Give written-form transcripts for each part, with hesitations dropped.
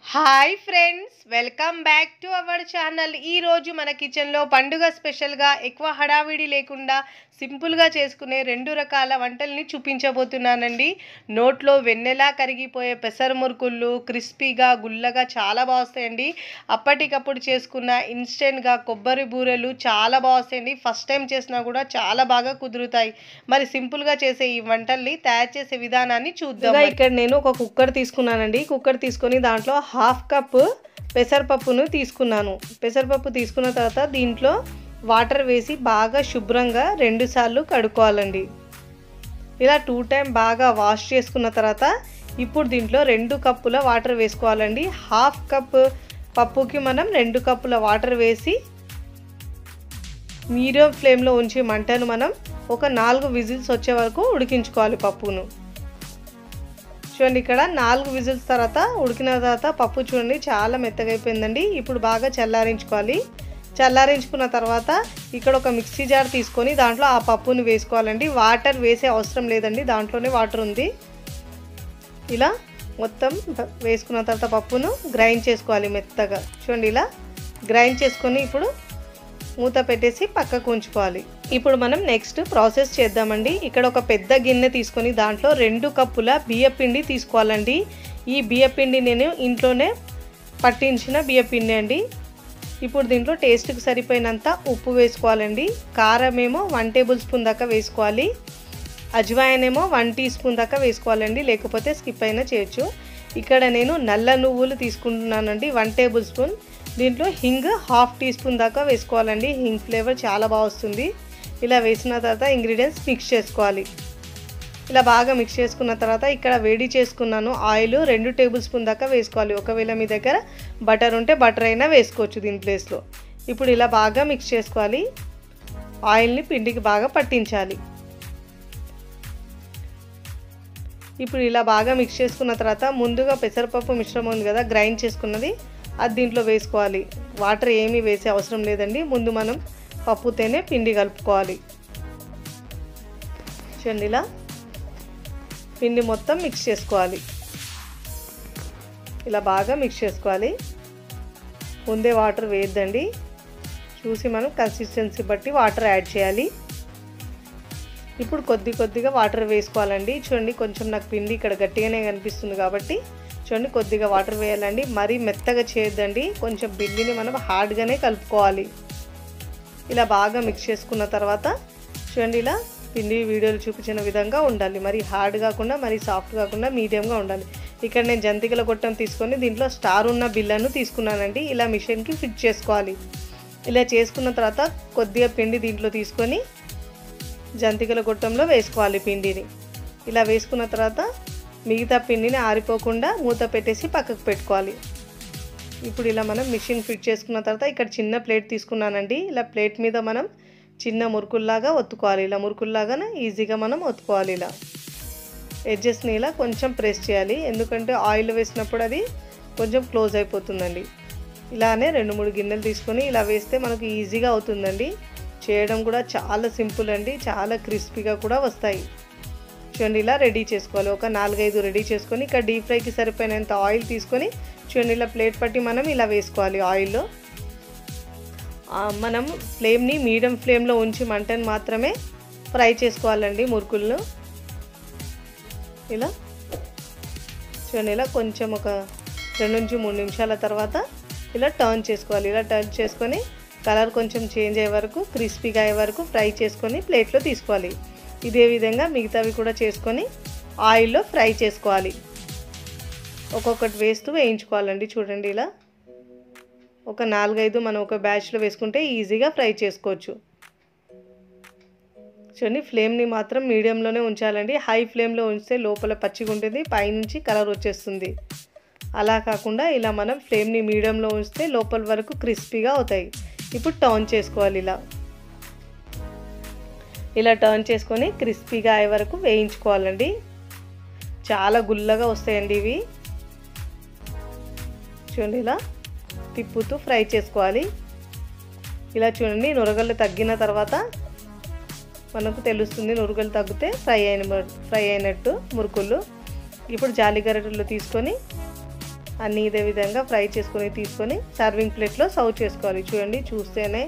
Hi friends, welcome back to our channel. ఈరోజు మన కిచెన్లో పండుగ స్పెషల్గా ఎక్కువ హడావిడి లేకుండా సింపుల్గా చేసుకునే 2 రకాల వంటల్ని చూపించబోతున్నానండి. నోట్లో వెన్నెలా కరిగిపోయే పెసర మురుకుళ్ళు క్రిస్పీగా గుల్లగా చాలా బాగుస్తాయండి. అప్పటికప్పుడు చేసుకున్న ఇన్స్టెంట్గా కొబ్బరి బూరెలు చాలా బాగుస్తాయండి. ఫస్ట్ టైం చేసినా కూడా చాలా బాగా కుదురుతాయి. మరి సింపుల్గా చేసే ఈ వంటల్ని తయారు చేసే విధానాన్ని చూద్దాం. ఇక్కడ నేను ఒక కుక్కర్ తీసుకున్నానండి. కుక్కర్ తీసుకొని దాంట్లో 1/2 కప్పు పెసరపప్పును తీసుకున్నాను. పెసరపప్పు తీసుకున్న తర్వాత దీంట్లో వాటర్ వేసి బాగా శుభ్రంగా 2 సార్లు కడుక్కోవాలండి. ఇలా 2 టైం బాగా వాష్ చేసుకున్న తర్వాత ఇప్పుడు దీంట్లో 2 కప్పుల వాటర్ వేసుకోవాలండి. 1/2 కప్పు పప్పుకి మనం 2 కప్పుల వాటర్ వేసి మీడియం ఫ్లేమ్లో ఉంచి మంటను మనం ఒక 4 విజిల్స్ వచ్చే వరకు ఉడికించుకోవాలి పప్పును. చూడండి, ఇక్కడ 4 విజిల్స్ తర్వాత ఉడికిన తర్వాత పప్పు చూడండి చాలా మెత్తగా అయిపోయిందండి. ఇప్పుడు బాగా చల్లారించుకోవాలి. చల్లారించుకున్న తర్వాత ఇక్కడ ఒక మిక్సీ జార్ తీసుకొని దాంట్లో ఆ పప్పుని వేసుకోవాలండి. వాటర్ వేసే అవసరం లేదండి, దాంట్లోనే వాటర్ ఉంది. ఇలా మొత్తం వేసుకున్న తర్వాత పప్పును గ్రైండ్ చేసుకోవాలి మెత్తగా. చూడండి, ఇలా గ్రైండ్ చేసుకొని ఇప్పుడు మూత పెట్టేసి పక్కకు ఉంచుకోవాలి. ఇప్పుడు మనం నెక్స్ట్ ప్రాసెస్ చేద్దామండి. ఇక్కడ ఒక పెద్ద గిన్నె తీసుకొని దాంట్లో 2 కప్పుల బియ్యపిండి తీసుకోవాలండి. ఈ బియ్యపిండి నేను ఇంట్లోనే పట్టించిన బియ్యపిండి అండి. ఇప్పుడు దీంట్లో టేస్ట్కి సరిపోయినంత ఉప్పు వేసుకోవాలండి. కారం ఏమో 1 టేబుల్ స్పూన్ దాకా వేసుకోవాలి. అజ్వాయిన్ ఏమో 1 టీ స్పూన్ దాకా వేసుకోవాలండి, లేకపోతే స్కిప్ అయినా చేయొచ్చు. ఇక్కడ నేను నల్ల నువ్వులు తీసుకుంటున్నానండి, 1 టేబుల్ స్పూన్. దీంట్లో హింగ్ 1/2 టీ స్పూన్ దాకా వేసుకోవాలండి. హింగ్ ఫ్లేవర్ చాలా బాగా వస్తుంది. ఇలా వేసిన తర్వాత ఇంగ్రీడియంట్స్ మిక్స్ చేసుకోవాలి. ఇలా బాగా మిక్స్ చేసుకున్న తర్వాత ఇక్కడ వేడి చేసుకున్నాను ఆయిల్ 2 టేబుల్ స్పూన్ దాకా వేసుకోవాలి. ఒకవేళ మీ దగ్గర బటర్ ఉంటే బటర్ అయినా వేసుకోవచ్చు దీని ప్లేస్లో. ఇప్పుడు ఇలా బాగా మిక్స్ చేసుకోవాలి. ఆయిల్ని పిండికి బాగా పట్టించాలి. ఇప్పుడు ఇలా బాగా మిక్స్ చేసుకున్న తర్వాత ముందుగా పెసరపప్పు మిశ్రమం ఉంది కదా గ్రైండ్ చేసుకున్నది, అది దీంట్లో వేసుకోవాలి. వాటర్ ఏమీ వేసే అవసరం లేదండి. ముందు మనం పప్పుతోనే పిండి కలుపుకోవాలి. చూడండి, ఇలా పిండి మొత్తం మిక్స్ చేసుకోవాలి. ఇలా బాగా మిక్స్ చేసుకోవాలి. ముందే వాటర్ వేయద్దండి, చూసి మనం కన్సిస్టెన్సీ బట్టి వాటర్ యాడ్ చేయాలి. ఇప్పుడు కొద్దిగా వాటర్ వేసుకోవాలండి. చూడండి, కొంచెం నాకు పిండి ఇక్కడ గట్టిగానే కనిపిస్తుంది కాబట్టి చూడండి కొద్దిగా వాటర్ వేయాలండి. మరీ మెత్తగా చేయొద్దండి, కొంచెం పిండిని మనం హార్డ్గానే కలుపుకోవాలి. ఇలా బాగా మిక్స్ చేసుకున్న తర్వాత చూడండి, ఇలా పిండి వీడియోలు చూపించిన విధంగా ఉండాలి. మరి హార్డ్ కాకుండా మరి సాఫ్ట్ కాకుండా మీడియంగా ఉండాలి. ఇక్కడ నేను జంతికల గొట్టం తీసుకొని దీంట్లో స్టార్ ఉన్న బిళ్ళను తీసుకున్నానండి. ఇలా మిషన్కి ఫిట్ చేసుకోవాలి. ఇలా చేసుకున్న తర్వాత కొద్దిగా పిండి దీంట్లో తీసుకొని జంతికల గొట్టంలో వేసుకోవాలి పిండిని. ఇలా వేసుకున్న తర్వాత మిగతా పిండిని ఆరిపోకుండా మూత పెట్టేసి పక్కకు పెట్టుకోవాలి. ఇప్పుడు ఇలా మనం మిషన్ ఫిట్ చేసుకున్న తర్వాత ఇక్కడ చిన్న ప్లేట్ తీసుకున్నానండి. ఇలా ప్లేట్ మీద మనం చిన్న మురుకుల్లాగా ఒత్తుకోవాలి. ఇలా మురుకుల్లాగానే ఈజీగా మనం ఒత్తుకోవాలి. ఇలా ఎడ్జెస్ని ఇలా కొంచెం ప్రెస్ చేయాలి, ఎందుకంటే ఆయిల్ వేసినప్పుడు అది కొంచెం క్లోజ్ అయిపోతుందండి. ఇలానే 2-3 గిన్నెలు తీసుకొని ఇలా వేస్తే మనకు ఈజీగా అవుతుందండి. చేయడం కూడా చాలా సింపుల్ అండి, చాలా క్రిస్పీగా కూడా వస్తాయి. చూడండి, ఇలా రెడీ చేసుకోవాలి. ఒక 4-5 రెడీ చేసుకొని ఇక్కడ డీప్ ఫ్రైకి సరిపోయినంత ఆయిల్ తీసుకొని చూడండి ఇలా ప్లేట్ పట్టి మనం ఇలా వేసుకోవాలి. ఆయిల్లో మనం ఫ్లేమ్ని మీడియం ఫ్లేమ్లో ఉంచి మంటను మాత్రమే ఫ్రై చేసుకోవాలండి మురుకులను. ఇలా చూడండి, ఇలా కొంచెం ఒక 2-3 నిమిషాల తర్వాత ఇలా టర్న్ చేసుకోవాలి. ఇలా టర్న్ చేసుకొని కలర్ కొంచెం చేంజ్ అయ్యే వరకు క్రిస్పీగా అయ్యే వరకు ఫ్రై చేసుకొని ప్లేట్లో తీసుకోవాలి. ఇదే విధంగా మిగతావి కూడా చేసుకొని ఆయిల్లో ఫ్రై చేసుకోవాలి. ఒక్కొక్కటి వేస్తూ వేయించుకోవాలండి. చూడండి, ఇలా ఒక 4-5 మనం ఒక బ్యాచ్లో వేసుకుంటే ఈజీగా ఫ్రై చేసుకోవచ్చు. చూడండి, ఫ్లేమ్ని మాత్రం మీడియంలోనే ఉంచాలండి. హై ఫ్లేమ్లో ఉంచితే లోపల పచ్చిగా ఉంటుంది, పైనుంచి కలర్ వచ్చేస్తుంది. అలా కాకుండా ఇలా మనం ఫ్లేమ్ని మీడియంలో ఉంచితే లోపల వరకు క్రిస్పీగా అవుతాయి. ఇప్పుడు టర్న్ చేసుకోవాలి. ఇలా టర్న్ చేసుకొని క్రిస్పీగా అయ్యే వరకు వేయించుకోవాలండి. చాలా గుల్లగా వస్తాయండి ఇవి. చూడండి, ఇలా తిప్పుతూ ఫ్రై చేసుకోవాలి. ఇలా చూడండి, నురగలు తగ్గిన తర్వాత మనకు తెలుస్తుంది. నురగలు తగ్గితే ఫ్రై అయినట్టు మురుకులు. ఇప్పుడు జాలి గరిటెలు తీసుకొని అన్నీ ఇదే విధంగా ఫ్రై చేసుకొని తీసుకొని సర్వింగ్ ప్లేట్లో సర్వ్ చేసుకోవాలి. చూడండి, చూస్తేనే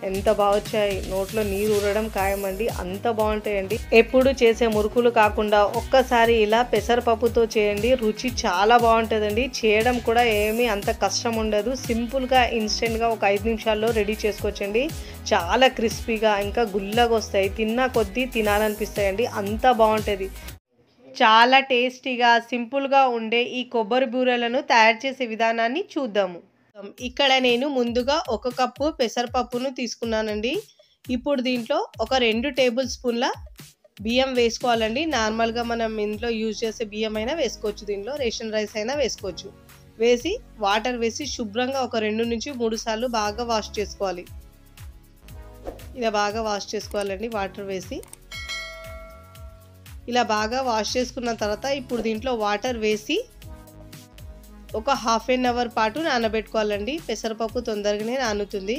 ఎంత బాగా వచ్చాయి, నోట్లో నీరు ఊరడం ఖాయమండి, అంత బాగుంటాయండి. ఎప్పుడు చేసే మురుకులు కాకుండా ఒక్కసారి ఇలా పెసరపప్పుతో చేయండి, రుచి చాలా బాగుంటుందండి. చేయడం కూడా ఏమీ అంత కష్టం ఉండదు, సింపుల్గా ఇన్స్టెంట్గా ఒక 5 నిమిషాల్లో రెడీ చేసుకోవచ్చండి. చాలా క్రిస్పీగా ఇంకా గుల్లగా వస్తాయి, తిన్నా కొద్దీ తినాలనిపిస్తాయండి, అంత బాగుంటుంది. చాలా టేస్టీగా సింపుల్గా ఉండే ఈ కొబ్బరి బూరెలను తయారు చేసే విధానాన్ని చూద్దాము. ఇక్కడ నేను ముందుగా 1 కప్పు పెసరపప్పును తీసుకున్నానండి. ఇప్పుడు దీంట్లో ఒక 2 టేబుల్ స్పూన్ల బియ్యం వేసుకోవాలండి. నార్మల్గా మనం ఇంట్లో యూజ్ చేసే బియ్యం అయినా వేసుకోవచ్చు, దీంట్లో రేషన్ రైస్ అయినా వేసుకోవచ్చు. వేసి వాటర్ వేసి శుభ్రంగా ఒక 2 నుంచి 3 సార్లు బాగా వాష్ చేసుకోవాలి. ఇలా బాగా వాష్ చేసుకోవాలండి వాటర్ వేసి. ఇలా బాగా వాష్ చేసుకున్న తర్వాత ఇప్పుడు దీంట్లో వాటర్ వేసి ఒక హాఫ్ ఎన్ అవర్ పాటు నానబెట్టుకోవాలండి. పెసరపప్పు తొందరగానే నానుతుంది.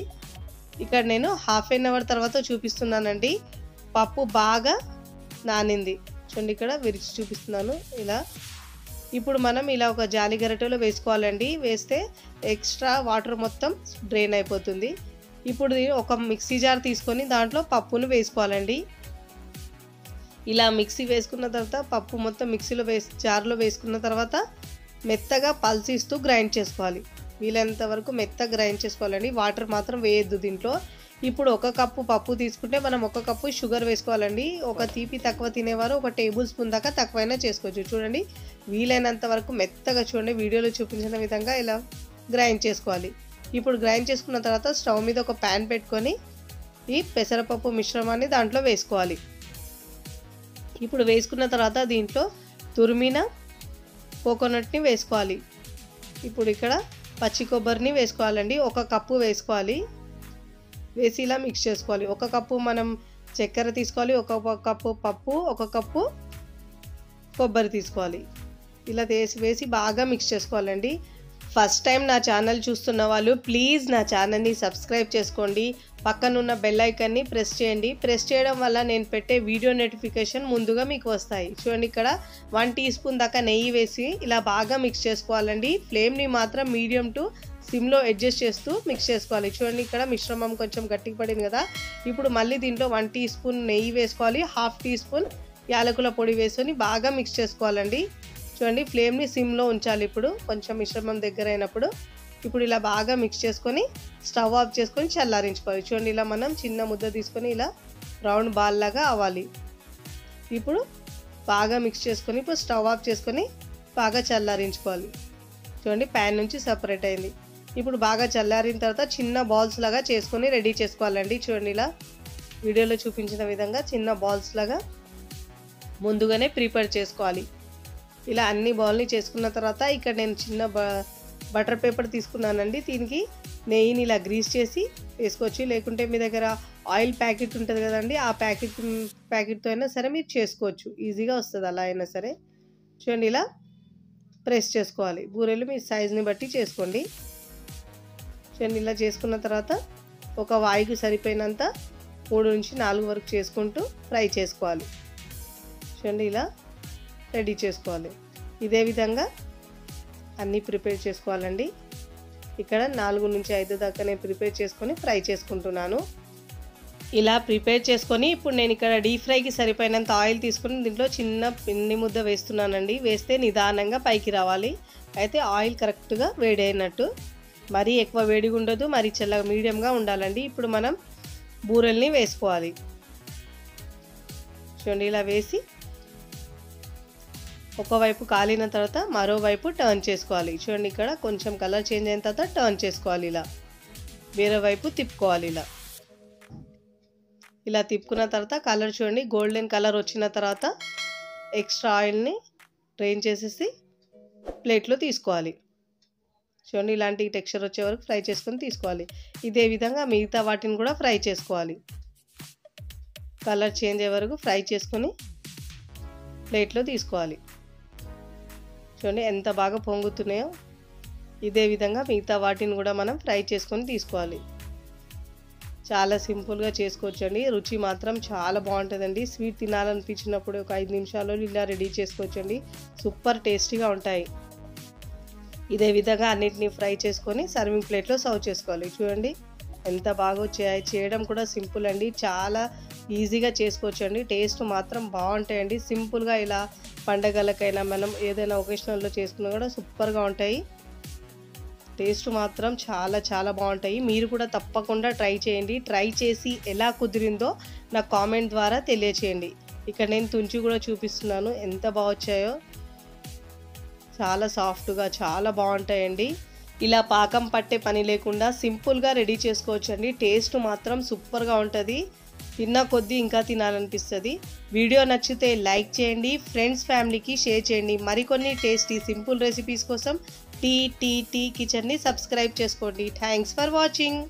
ఇక్కడ నేను హాఫ్ ఎన్ అవర్ తర్వాత చూపిస్తున్నానండి. పప్పు బాగా నానింది, చూడండి ఇక్కడ విరిచి చూపిస్తున్నాను ఇలా. ఇప్పుడు మనం ఇలా ఒక జాలి గరిటెలో వేసుకోవాలండి. వేస్తే ఎక్స్ట్రా వాటర్ మొత్తం డ్రైన్ అయిపోతుంది. ఇప్పుడు ఒక మిక్సీ జార్ తీసుకొని దాంట్లో పప్పును వేసుకోవాలండి. ఇలా మిక్సీ వేసుకున్న తర్వాత పప్పు మొత్తం మిక్సీలో జార్లో వేసుకున్న తర్వాత మెత్తగా పల్సిస్తూ గ్రైండ్ చేసుకోవాలి. వీలైనంత వరకు మెత్తగా గ్రైండ్ చేసుకోవాలండి, వాటర్ మాత్రం వేయద్దు దీంట్లో. ఇప్పుడు 1 కప్పు పప్పు తీసుకుంటే మనం 1 కప్పు షుగర్ వేసుకోవాలండి. ఒక తీపి తక్కువ తినేవారు 1 టేబుల్ స్పూన్ దాకా తక్కువైనా చేసుకోవచ్చు. చూడండి, వీలైనంత వరకు మెత్తగా చూడండి, వీడియోలో చూపించిన విధంగా ఇలా గ్రైండ్ చేసుకోవాలి. ఇప్పుడు గ్రైండ్ చేసుకున్న తర్వాత స్టవ్ మీద ఒక ప్యాన్ పెట్టుకొని ఈ పెసరపప్పు మిశ్రమాన్ని దాంట్లో వేసుకోవాలి. ఇప్పుడు వేసుకున్న తర్వాత దీంట్లో తురిమిన కోకోనట్ని వేసుకోవాలి. ఇప్పుడు ఇక్కడ పచ్చి కొబ్బరిని వేసుకోవాలండి. 1 కప్పు వేసుకోవాలి. వేసి ఇలా మిక్స్ చేసుకోవాలి. 1 కప్పు మనం చక్కెర తీసుకోవాలి, 1 కప్పు పప్పు, 1 కప్పు కొబ్బరి తీసుకోవాలి. ఇలా వేసి బాగా మిక్స్ చేసుకోవాలండి. ఫస్ట్ టైం నా ఛానల్ చూస్తున్న వాళ్ళు ప్లీజ్ నా ఛానల్ని సబ్స్క్రైబ్ చేసుకోండి. పక్కనున్న బెల్ ఐకాన్ని ప్రెస్ చేయండి. ప్రెస్ చేయడం వల్ల నేను పెట్టే వీడియో నోటిఫికేషన్ ముందుగా మీకు వస్తాయి. చూడండి, ఇక్కడ 1 టీ స్పూన్ దాకా నెయ్యి వేసి ఇలా బాగా మిక్స్ చేసుకోవాలండి. ఫ్లేమ్ని మాత్రం మీడియం టు సిమ్లో అడ్జస్ట్ చేస్తూ మిక్స్ చేసుకోవాలి. చూడండి, ఇక్కడ మిశ్రమం కొంచెం గట్టిగా పడింది కదా. ఇప్పుడు మళ్ళీ దీంట్లో 1 టీ స్పూన్ నెయ్యి వేసుకోవాలి, 1/2 టీ స్పూన్ యాలకుల పొడి వేసుకొని బాగా మిక్స్ చేసుకోవాలండి. చూడండి, ఫ్లేమ్ని సిమ్లో ఉంచాలి. ఇప్పుడు కొంచెం మిశ్రమం దగ్గర అయినప్పుడు ఇప్పుడు ఇలా బాగా మిక్స్ చేసుకొని స్టవ్ ఆఫ్ చేసుకొని చల్లారించుకోవాలి. చూడండి, ఇలా మనం చిన్న ముద్ద తీసుకొని ఇలా రౌండ్ బాల్ లాగా అవ్వాలి. ఇప్పుడు బాగా మిక్స్ చేసుకొని ఇప్పుడు స్టవ్ ఆఫ్ చేసుకొని బాగా చల్లారించుకోవాలి. చూడండి, ప్యాన్ నుంచి సపరేట్ అయింది. ఇప్పుడు బాగా చల్లారిన తర్వాత చిన్న బాల్స్ లాగా చేసుకొని రెడీ చేసుకోవాలండి. చూడండి, ఇలా వీడియోలో చూపించిన విధంగా చిన్న బాల్స్ లాగా ముందుగానే ప్రిపేర్ చేసుకోవాలి. ఇలా అన్ని బాల్ని చేసుకున్న తర్వాత ఇక్కడ నేను చిన్న బటర్ పేపర్ తీసుకున్నానండి. దీనికి నెయ్యిని ఇలా గ్రీస్ చేసి వేసుకోవచ్చు, లేకుంటే మీ దగ్గర ఆయిల్ ప్యాకెట్ ఉంటుంది కదండి, ఆ ప్యాకెట్తో అయినా సరే మీరు చేసుకోవచ్చు, ఈజీగా వస్తుంది అలా అయినా సరే. చూడండి, ఇలా ప్రెస్ చేసుకోవాలి. బూరెలు మీ సైజుని బట్టి చేసుకోండి. చూడండి, ఇలా చేసుకున్న తర్వాత ఒక వాయికి సరిపోయినంత 3 నుంచి 4 వరకు చేసుకుంటూ ఫ్రై చేసుకోవాలి. చూడండి, ఇలా రెడీ చేసుకోవాలి. ఇదే విధంగా అన్నీ ప్రిపేర్ చేసుకోవాలండి. ఇక్కడ 4 నుంచి 5 దాకా నేను ప్రిపేర్ చేసుకొని ఫ్రై చేసుకుంటున్నాను. ఇలా ప్రిపేర్ చేసుకొని ఇప్పుడు నేను ఇక్కడ డీప్ ఫ్రైకి సరిపోయినంత ఆయిల్ తీసుకుని దీంట్లో చిన్న పిండి ముద్ద వేస్తున్నానండి. వేస్తే నిదానంగా పైకి రావాలి. అయితే ఆయిల్ కరెక్ట్గా వేడి అయినట్టు, మరీ ఎక్కువ వేడిగా ఉండదు, మరీ చల్లగా మీడియంగా ఉండాలండి. ఇప్పుడు మనం బూరెల్ని వేసుకోవాలి. చూడండి, ఇలా వేసి ఒకవైపు కాలిన తర్వాత మరోవైపు టర్న్ చేసుకోవాలి. చూడండి, ఇక్కడ కొంచెం కలర్ చేంజ్ అయిన తర్వాత టర్న్ చేసుకోవాలి. ఇలా వేరే వైపు తిప్పుకోవాలి. ఇలా తిప్పుకున్న తర్వాత కలర్ చూడండి గోల్డెన్ కలర్ వచ్చిన తర్వాత ఎక్స్ట్రా ఆయిల్ని డ్రైన్ చేసేసి ప్లేట్లో తీసుకోవాలి. చూడండి, ఇలాంటి టెక్స్చర్ వచ్చే వరకు ఫ్రై చేసుకొని తీసుకోవాలి. ఇదే విధంగా మిగతా వాటిని కూడా ఫ్రై చేసుకోవాలి. కలర్ చేంజ్ అయ్యే వరకు ఫ్రై చేసుకొని ప్లేట్లో తీసుకోవాలి. చూడండి, ఎంత బాగా పొంగుతున్నాయో. ఇదే విధంగా మిగతా వాటిని కూడా మనం ఫ్రై చేసుకొని తీసుకోవాలి. చాలా సింపుల్గా చేసుకోవచ్చండి. రుచి మాత్రం చాలా బాగుంటుందండి. స్వీట్ తినాలనిపించినప్పుడు ఒక 5 నిమిషాల్లో ఇలా రెడీ చేసుకోవచ్చండి. సూపర్ టేస్టీగా ఉంటాయి. ఇదే విధంగా అన్నిటిని ఫ్రై చేసుకొని సర్వింగ్ ప్లేట్లో సర్వ్ చేసుకోవాలి. చూడండి ఎంత బాగా వచ్చాయి. చేయడం కూడా సింపుల్ అండి, చాలా ఈజీగా చేసుకోవచ్చు అండి. టేస్ట్ మాత్రం బాగుంటాయండి. సింపుల్గా ఇలా పండగలకైనా మనం ఏదైనా ఒకేషనల్లో చేసుకున్నా కూడా సూపర్గా ఉంటాయి. టేస్ట్ మాత్రం చాలా చాలా బాగుంటాయి. మీరు కూడా తప్పకుండా ట్రై చేయండి. ట్రై చేసి ఎలా కుదిరిందో నాకు కామెంట్ ద్వారా తెలియచేయండి. ఇక్కడ నేను తుంచి కూడా చూపిస్తున్నాను ఎంత బాగా వచ్చాయో. చాలా సాఫ్ట్గా చాలా బాగుంటాయండి. ఇలా పాకం పట్టే పని లేకుండా సింపుల్గా రెడీ చేసుకోవచ్చండి. టేస్ట్ మాత్రం సూపర్గా ఉంటుంది. తిన్న కొద్దీ ఇంకా తినాలనిపిస్తుంది. వీడియో నచ్చితే లైక్ చేయండి, ఫ్రెండ్స్ ఫ్యామిలీకి షేర్ చేయండి. మరికొన్ని టేస్టీ సింపుల్ రెసిపీస్ కోసం టీ కిచెన్ని సబ్స్క్రైబ్ చేసుకోండి. Thanks for watching.